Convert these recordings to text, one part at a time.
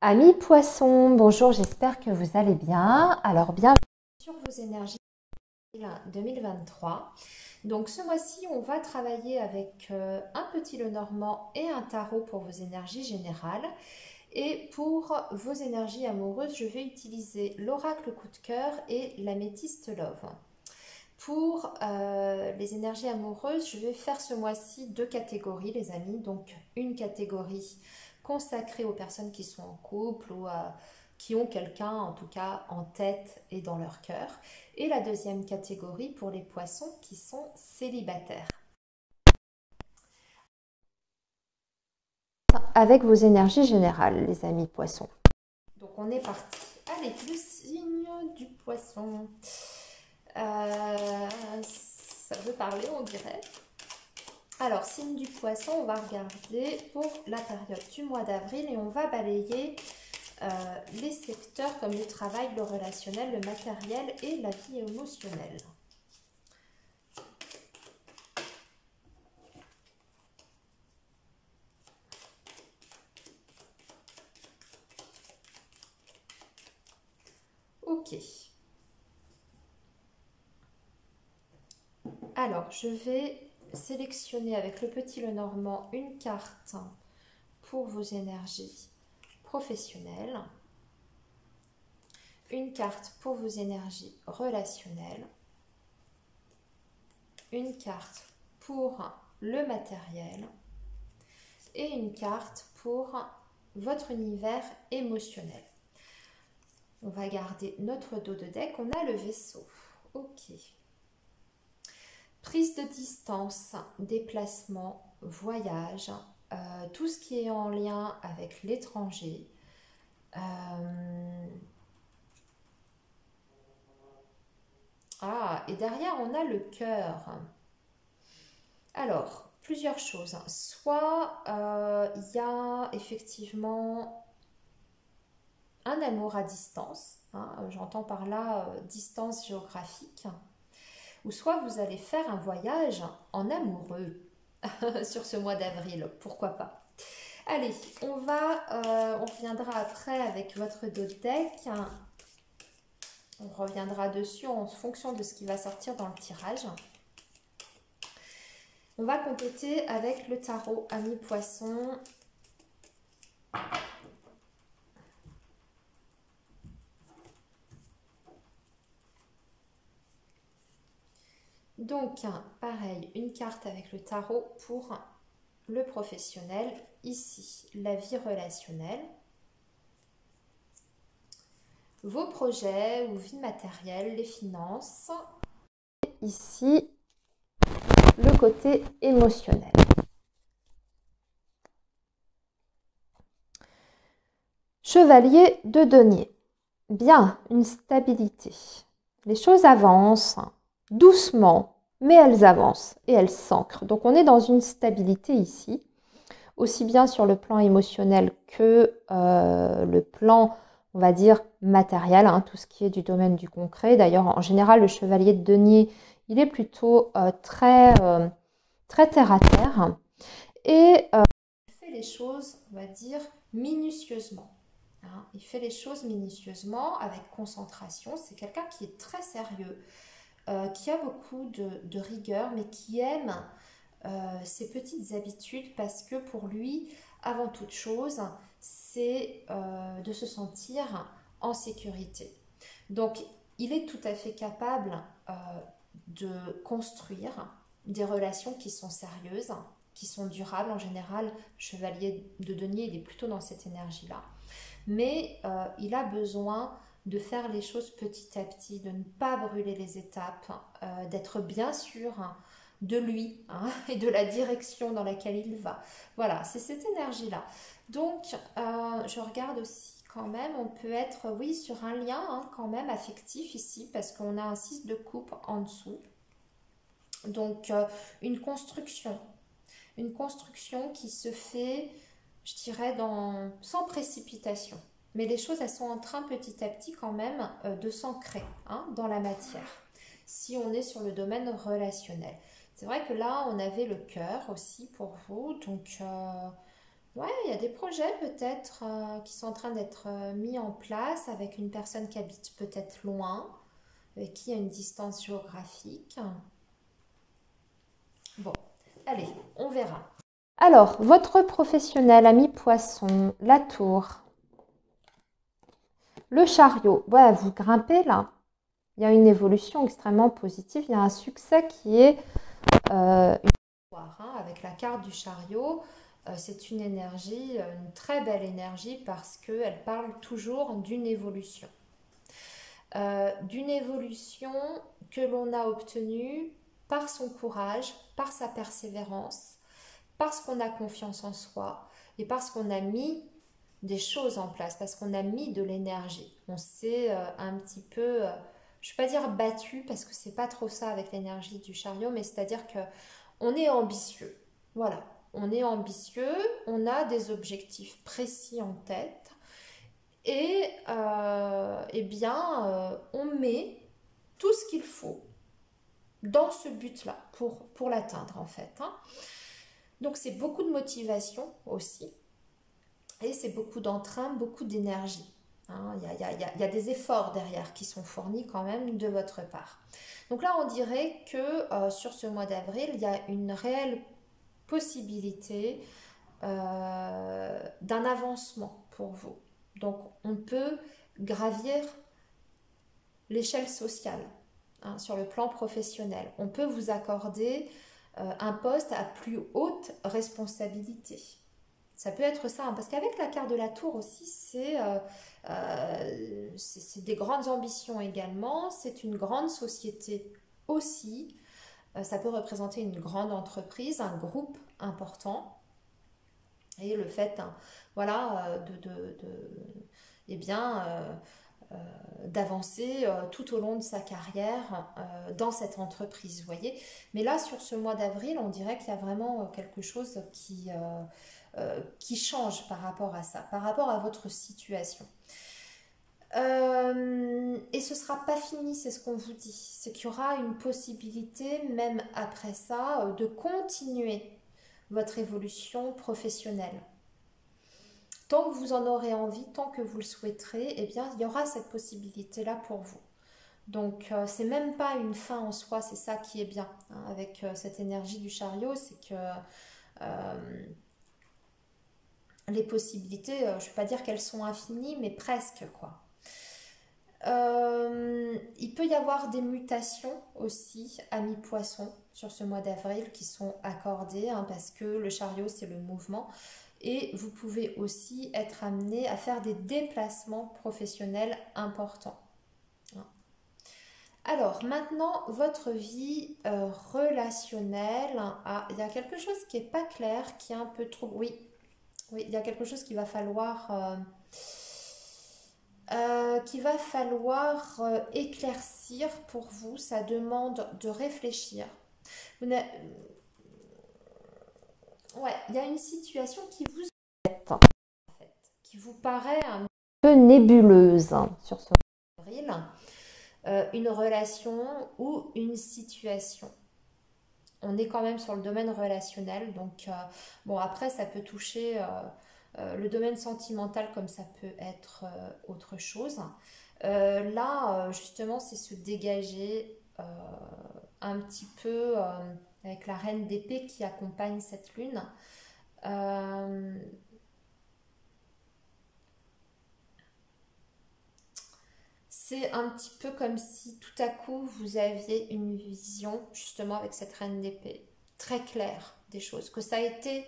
Amis poissons, bonjour, j'espère que vous allez bien. Alors, bienvenue sur vos énergies 2023. Donc, ce mois-ci, on va travailler avec un petit Lenormand et un tarot pour vos énergies générales. Et pour vos énergies amoureuses, je vais utiliser l'oracle coup de cœur et l'améthyste love. Pour les énergies amoureuses, je vais faire ce mois-ci deux catégories, les amis. Donc, une catégorie consacrée aux personnes qui sont en couple ou qui ont quelqu'un, en tout cas, en tête et dans leur cœur. Et la deuxième catégorie pour les poissons qui sont célibataires. Avec vos énergies générales, les amis poissons. Donc, on est parti. Allez, le signe du poisson. Ça veut parler, on dirait. Alors, signe du poisson, on va regarder pour la période du mois d'avril et on va balayer les secteurs comme le travail, le relationnel, le matériel et la vie émotionnelle. Ok. Alors, je vais sélectionner avec le petit Lenormand une carte pour vos énergies professionnelles, une carte pour vos énergies relationnelles, une carte pour le matériel et une carte pour votre univers émotionnel. On va garder notre dos de deck, on a le vaisseau. Ok. Prise de distance, déplacement, voyage, tout ce qui est en lien avec l'étranger. Ah, et derrière on a le cœur. Alors, plusieurs choses. Soit il y a effectivement un amour à distance, hein, j'entends par là distance géographique, ou soit vous allez faire un voyage en amoureux sur ce mois d'avril, pourquoi pas. Allez, on reviendra après avec votre dos de deck, on reviendra dessus en fonction de ce qui va sortir dans le tirage. On va compléter avec le tarot Amis Poissons. Donc, pareil, une carte avec le tarot pour le professionnel. Ici, la vie relationnelle. Vos projets ou vie matérielle, les finances. Ici, le côté émotionnel. Chevalier de denier. Bien, une stabilité. Les choses avancent doucement, mais elles avancent et elles s'ancrent. Donc on est dans une stabilité ici, aussi bien sur le plan émotionnel que le plan, on va dire, matériel, hein, tout ce qui est du domaine du concret. D'ailleurs, en général, le chevalier de denier, il est plutôt très terre à terre. Et il fait les choses, on va dire, minutieusement. Hein, il fait les choses minutieusement, avec concentration. C'est quelqu'un qui est très sérieux, qui a beaucoup de rigueur, mais qui aime ses petites habitudes parce que pour lui, avant toute chose, c'est de se sentir en sécurité. Donc, il est tout à fait capable de construire des relations qui sont sérieuses, qui sont durables. En général, chevalier de denier, il est plutôt dans cette énergie-là. Mais il a besoin de faire les choses petit à petit, de ne pas brûler les étapes, d'être bien sûr de lui, hein, et de la direction dans laquelle il va. Voilà, c'est cette énergie-là. Donc, je regarde aussi quand même, on peut être, oui, sur un lien hein, quand même affectif ici, parce qu'on a un 6 de coupe en dessous. Donc, une construction qui se fait, je dirais, sans précipitation. Mais les choses, elles sont en train petit à petit quand même de s'ancrer hein, dans la matière, si on est sur le domaine relationnel. C'est vrai que là, on avait le cœur aussi pour vous, donc Ouais, il y a des projets peut-être qui sont en train d'être mis en place avec une personne qui habite peut-être loin, avec qui il y a une distance géographique. Bon, allez, on verra. Alors, votre professionnel, ami poisson, la tour, le chariot, ouais, vous grimpez là. Il y a une évolution extrêmement positive, il y a un succès qui est une victoire, hein, avec la carte du chariot. C'est une énergie, une très belle énergie parce qu'elle parle toujours d'une évolution. D'une évolution que l'on a obtenue par son courage, par sa persévérance, parce qu'on a confiance en soi et parce qu'on a mis des choses en place, parce qu'on a mis de l'énergie. On s'est un petit peu, je ne vais pas dire battu, parce que c'est pas trop ça avec l'énergie du chariot, mais c'est-à-dire que on est ambitieux. Voilà, on est ambitieux, on a des objectifs précis en tête, et eh bien, on met tout ce qu'il faut dans ce but-là pour l'atteindre en fait, hein. Donc c'est beaucoup de motivation aussi. Et c'est beaucoup d'entrain, beaucoup d'énergie. Hein. Il y a des efforts derrière qui sont fournis quand même de votre part. Donc là, on dirait que sur ce mois d'avril, il y a une réelle possibilité d'un avancement pour vous. Donc on peut gravir l'échelle sociale, hein, sur le plan professionnel. On peut vous accorder un poste à plus haute responsabilité. Ça peut être ça, hein, parce qu'avec la carte de la tour aussi, c'est des grandes ambitions également, c'est une grande société aussi. Ça peut représenter une grande entreprise, un groupe important. Et le fait, hein, voilà, eh bien, d'avancer tout au long de sa carrière dans cette entreprise, vous voyez. Mais là, sur ce mois d'avril, on dirait qu'il y a vraiment quelque chose qui change par rapport à ça, par rapport à votre situation. Et ce ne sera pas fini, c'est ce qu'on vous dit. C'est qu'il y aura une possibilité, même après ça, de continuer votre évolution professionnelle. Tant que vous en aurez envie, tant que vous le souhaiterez, eh bien, il y aura cette possibilité-là pour vous. Donc, c'est même pas une fin en soi, c'est ça qui est bien, hein, avec cette énergie du chariot, c'est que les possibilités, je ne vais pas dire qu'elles sont infinies, mais presque, quoi. Il peut y avoir des mutations aussi, amis poissons, sur ce mois d'avril qui sont accordées, hein, parce que le chariot, c'est le mouvement. Et vous pouvez aussi être amené à faire des déplacements professionnels importants. Alors, maintenant, votre vie relationnelle. Ah, il y a quelque chose qui n'est pas clair, qui est un peu trop... Oui, oui, il y a quelque chose qu'il va falloir éclaircir pour vous. Ça demande de réfléchir. Vous n'a- Ouais, il y a une situation qui vous embête, en fait, qui vous paraît un peu nébuleuse, hein, sur ce mois d'avril. Une relation ou une situation. On est quand même sur le domaine relationnel, donc bon, après ça peut toucher le domaine sentimental comme ça peut être autre chose. Là, justement, c'est se dégager un petit peu avec la reine d'épée qui accompagne cette lune. Euh, C'est un petit peu comme si tout à coup vous aviez une vision, justement avec cette reine d'épée, très claire des choses, que ça a été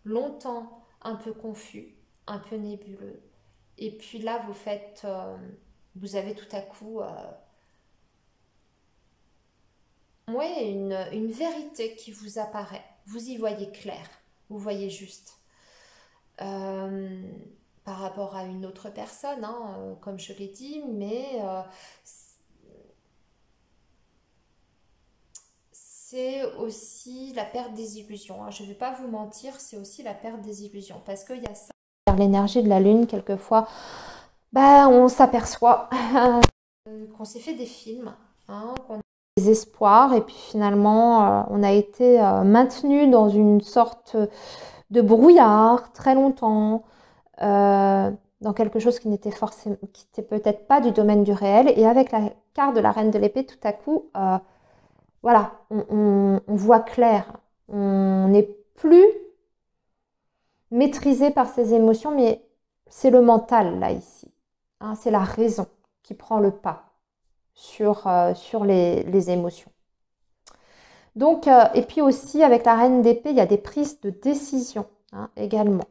longtemps un peu confus, un peu nébuleux. Et puis là, vous avez tout à coup, ouais, une vérité qui vous apparaît. Vous y voyez clair, vous voyez juste. Euh, Par rapport à une autre personne, hein, comme je l'ai dit, mais c'est aussi la perte des illusions, hein. Je ne vais pas vous mentir, c'est aussi la perte des illusions. Parce qu'il y a ça. L'énergie de la lune, quelquefois, bah, on s'aperçoit qu'on s'est fait des films, hein, qu'on a des espoirs, et puis finalement, on a été maintenu dans une sorte de brouillard très longtemps, dans quelque chose qui n'était forcément, qui n'était peut-être pas du domaine du réel. Et avec la carte de la reine de l'épée, tout à coup, voilà, on voit clair. On n'est plus maîtrisé par ses émotions, mais c'est le mental, là, ici. Hein, c'est la raison qui prend le pas sur les émotions. Donc, et puis aussi, avec la reine d'épée, il y a des prises de décision, hein, également.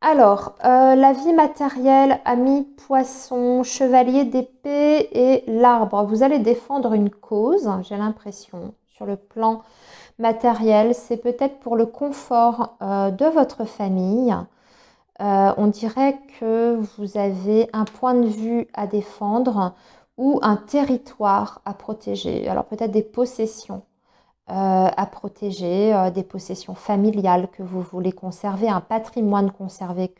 Alors, la vie matérielle, ami poisson, chevalier d'épée et l'arbre. Vous allez défendre une cause, j'ai l'impression, sur le plan matériel. C'est peut-être pour le confort de votre famille. On dirait que vous avez un point de vue à défendre ou un territoire à protéger. Alors peut-être des possessions à protéger, des possessions familiales que vous voulez conserver, un patrimoine conservé,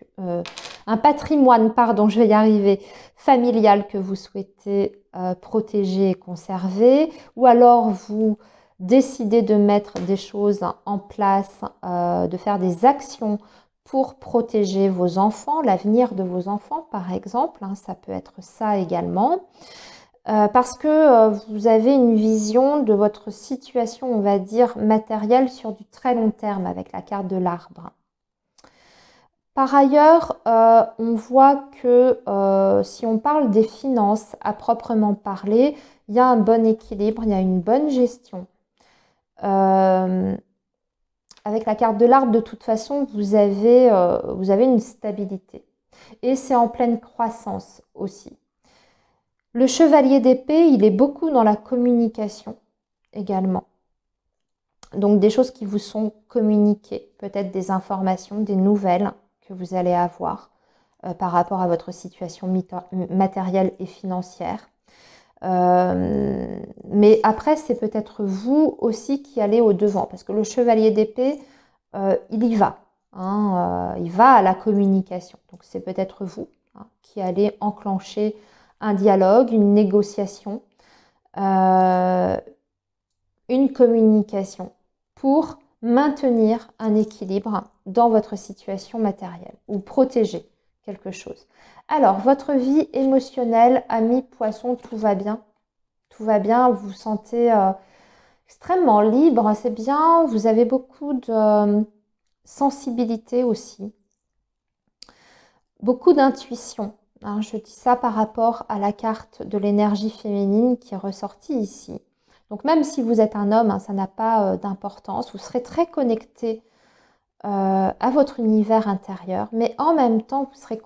pardon, je vais y arriver, familial que vous souhaitez protéger et conserver, ou alors vous décidez de mettre des choses en place, de faire des actions pour protéger vos enfants, l'avenir de vos enfants par exemple, hein, ça peut être ça également. Parce que vous avez une vision de votre situation, on va dire, matérielle sur du très long terme avec la carte de l'arbre. Par ailleurs, on voit que si on parle des finances à proprement parler, il y a un bon équilibre, il y a une bonne gestion. Avec la carte de l'arbre, de toute façon, vous avez une stabilité. Et c'est en pleine croissance aussi. Le chevalier d'épée, il est beaucoup dans la communication également. Donc des choses qui vous sont communiquées, peut-être des informations, des nouvelles que vous allez avoir par rapport à votre situation matérielle et financière. Mais après, c'est peut-être vous aussi qui allez au-devant, parce que le chevalier d'épée, il y va. Hein, il va à la communication. Donc c'est peut-être vous, hein, qui allez enclencher un dialogue, une négociation, une communication pour maintenir un équilibre dans votre situation matérielle ou protéger quelque chose. Alors, votre vie émotionnelle, ami poisson, tout va bien. Tout va bien, vous vous sentez extrêmement libre, c'est bien. Vous avez beaucoup de sensibilité aussi. Beaucoup d'intuition. Hein, je dis ça par rapport à la carte de l'énergie féminine qui est ressortie ici. Donc même si vous êtes un homme, hein, ça n'a pas d'importance. Vous serez très connecté à votre univers intérieur, mais en même temps, vous serez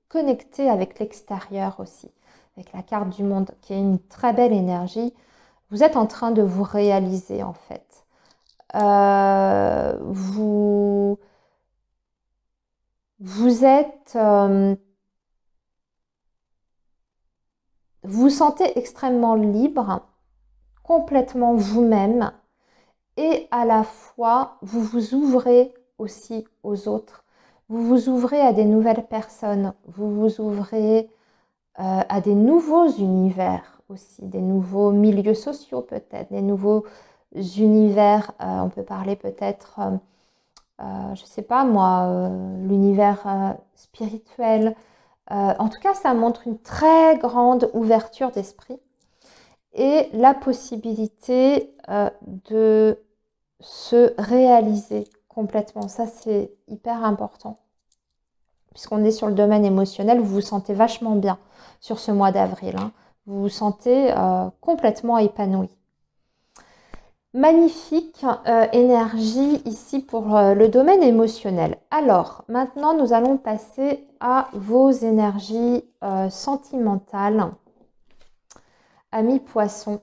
connecté avec l'extérieur aussi, avec la carte du monde qui est une très belle énergie. Vous êtes en train de vous réaliser en fait. Vous êtes... vous vous sentez extrêmement libre, complètement vous-même, et à la fois, vous vous ouvrez aussi aux autres. Vous vous ouvrez à des nouvelles personnes, vous vous ouvrez à des nouveaux univers aussi, des nouveaux milieux sociaux peut-être, des nouveaux univers, on peut parler peut-être, je ne sais pas moi, l'univers spirituel. En tout cas, ça montre une très grande ouverture d'esprit et la possibilité de se réaliser complètement. Ça, c'est hyper important. Puisqu'on est sur le domaine émotionnel, vous vous sentez vachement bien sur ce mois d'avril. Hein. Vous vous sentez complètement épanoui. Magnifique énergie ici pour le domaine émotionnel. Alors, maintenant, nous allons passer à vos énergies sentimentales. Amis poissons,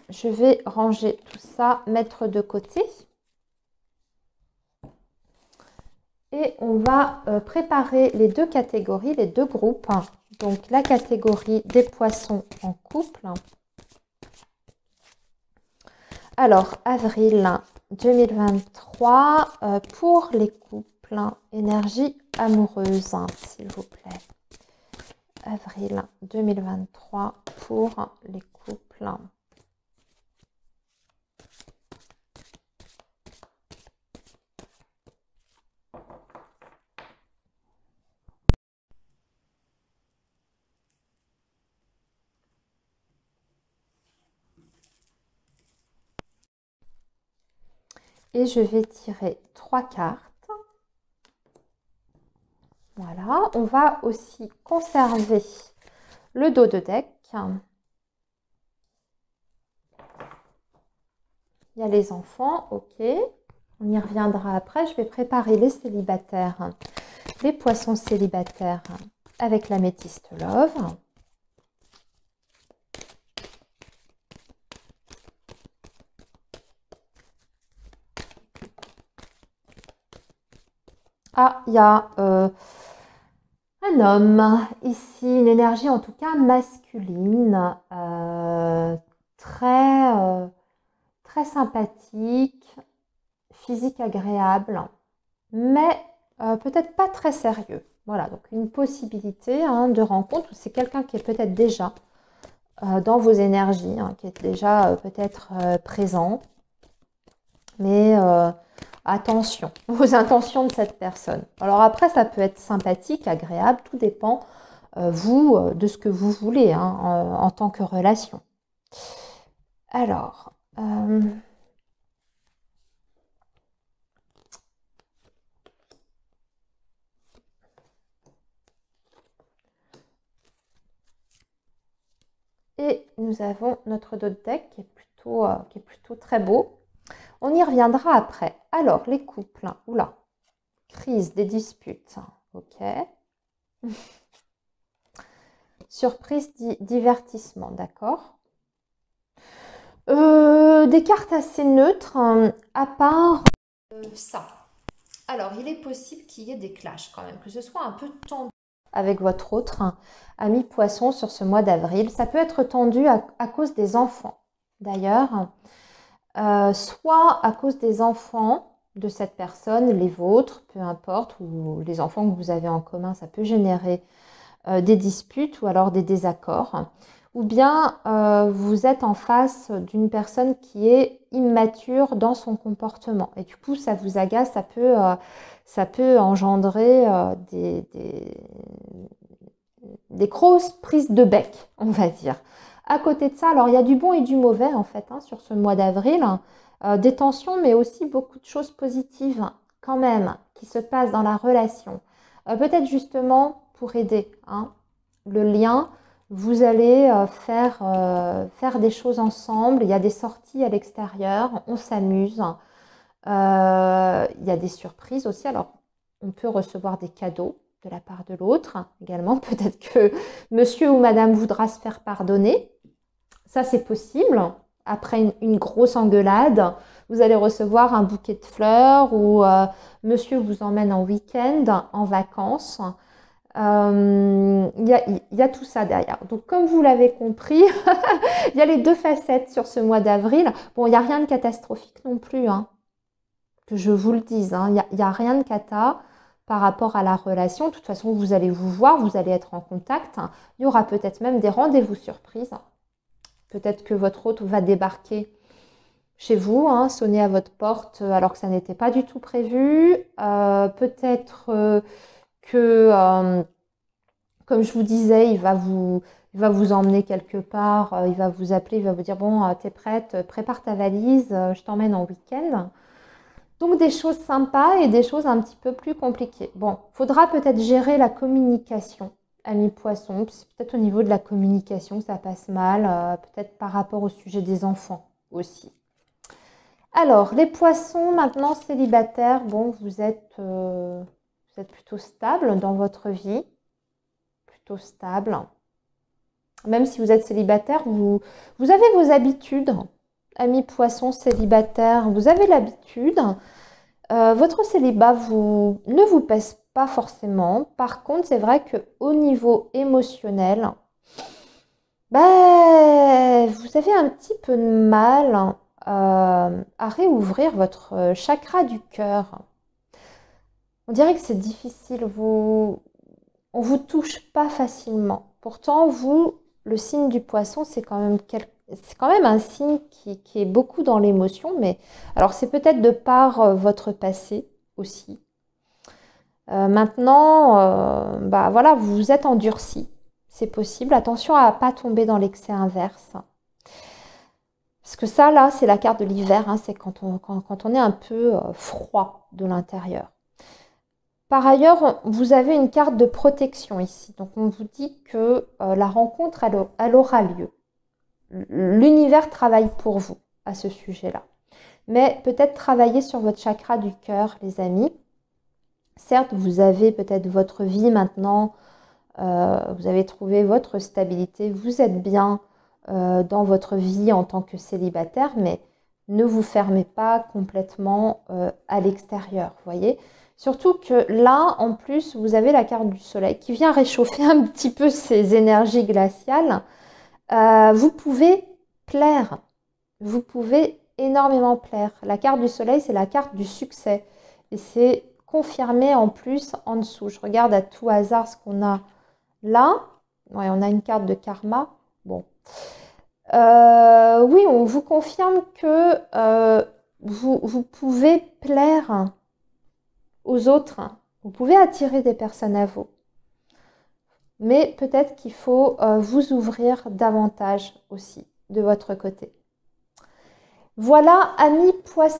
je vais ranger tout ça, mettre de côté. Et on va préparer les deux catégories, les deux groupes. Donc, la catégorie des poissons en couple. Alors, avril 2023, pour les couples, énergie amoureuse, s'il vous plaît. Avril 2023 pour les couples. Et je vais tirer 3 cartes. Voilà, on va aussi conserver le dos de deck. Il y a les enfants, ok. On y reviendra après. Je vais préparer les célibataires, les poissons célibataires avec l'améthyste love. Ah, il y a un homme ici, une énergie en tout cas masculine, très sympathique, physique agréable, mais peut-être pas très sérieux. Voilà, donc une possibilité de rencontre où c'est quelqu'un qui est peut-être déjà dans vos énergies, qui est déjà peut-être présent. Mais attention aux intentions de cette personne. Alors après, ça peut être sympathique, agréable, tout dépend, vous, de ce que vous voulez en tant que relation. Alors, et nous avons notre dos de deck qui est plutôt très beau. On y reviendra après. Alors, les couples, oula, crise, des disputes, ok. Surprise, divertissement, d'accord. Des cartes assez neutres, à part ça. Alors, il est possible qu'il y ait des clashs quand même, que ce soit un peu tendu avec votre autre ami poisson sur ce mois d'avril. Ça peut être tendu à cause des enfants, d'ailleurs. Soit à cause des enfants de cette personne, les vôtres, peu importe, ou les enfants que vous avez en commun, ça peut générer des disputes ou alors des désaccords. Ou bien vous êtes en face d'une personne qui est immature dans son comportement. Et du coup, ça vous agace, ça peut engendrer des grosses prises de bec, on va dire. À côté de ça, alors il y a du bon et du mauvais en fait sur ce mois d'avril. Des tensions, mais aussi beaucoup de choses positives quand même qui se passent dans la relation. Peut-être justement pour aider le lien, vous allez faire des choses ensemble. Il y a des sorties à l'extérieur, on s'amuse. Il y a des surprises aussi. Alors, on peut recevoir des cadeaux de la part de l'autre également. Peut-être que monsieur ou madame voudra se faire pardonner. Ça, c'est possible. Après une grosse engueulade, vous allez recevoir un bouquet de fleurs ou monsieur vous emmène en week-end, en vacances. Il y a tout ça derrière. Donc, comme vous l'avez compris, il y a les deux facettes sur ce mois d'avril. Bon, il n'y a rien de catastrophique non plus, que je vous le dise. Il n'y a rien de cata par rapport à la relation. De toute façon, vous allez vous voir, vous allez être en contact. Il y aura peut-être même des rendez-vous surprises. Peut-être que votre hôte va débarquer chez vous, sonner à votre porte alors que ça n'était pas du tout prévu. Peut-être que, comme je vous disais, il va vous emmener quelque part, il va vous appeler, il va vous dire, bon, t'es prête, prépare ta valise, je t'emmène en week-end. Donc des choses sympas et des choses un petit peu plus compliquées. Bon, faudra peut-être gérer la communication, ami poisson. C'est peut-être au niveau de la communication que ça passe mal, peut-être par rapport au sujet des enfants aussi. Alors, les poissons maintenant célibataires, bon, vous êtes plutôt stable dans votre vie, plutôt stable. Même si vous êtes célibataire, vous avez vos habitudes. Amis poissons célibataires, vous avez l'habitude. Votre célibat ne vous pèse pas forcément. Par contre, c'est vrai qu'au niveau émotionnel, vous avez un petit peu de mal à réouvrir votre chakra du cœur. On dirait que c'est difficile. On vous touche pas facilement. Pourtant, vous, le signe du poisson, c'est quand même un signe qui est beaucoup dans l'émotion, mais alors c'est peut-être de par votre passé aussi. Maintenant, voilà, vous vous êtes endurci, c'est possible. Attention à ne pas tomber dans l'excès inverse. Parce que ça, là, c'est la carte de l'hiver, hein, c'est quand on est un peu froid de l'intérieur. Par ailleurs, vous avez une carte de protection ici. Donc, on vous dit que la rencontre, elle aura lieu. L'univers travaille pour vous à ce sujet-là. Mais peut-être travailler sur votre chakra du cœur, les amis. Certes, vous avez peut-être votre vie maintenant, vous avez trouvé votre stabilité, vous êtes bien dans votre vie en tant que célibataire, mais ne vous fermez pas complètement à l'extérieur, voyez. Surtout que là, en plus, vous avez la carte du soleil qui vient réchauffer un petit peu ces énergies glaciales. Vous pouvez plaire, vous pouvez énormément plaire. La carte du soleil, c'est la carte du succès. Et c'est confirmé en plus en dessous. Je regarde à tout hasard ce qu'on a là. Ouais, on a une carte de karma. Bon. Oui, on vous confirme que vous pouvez plaire aux autres. Vous pouvez attirer des personnes à vous. Mais peut-être qu'il faut vous ouvrir davantage aussi de votre côté. Voilà, amis poissons.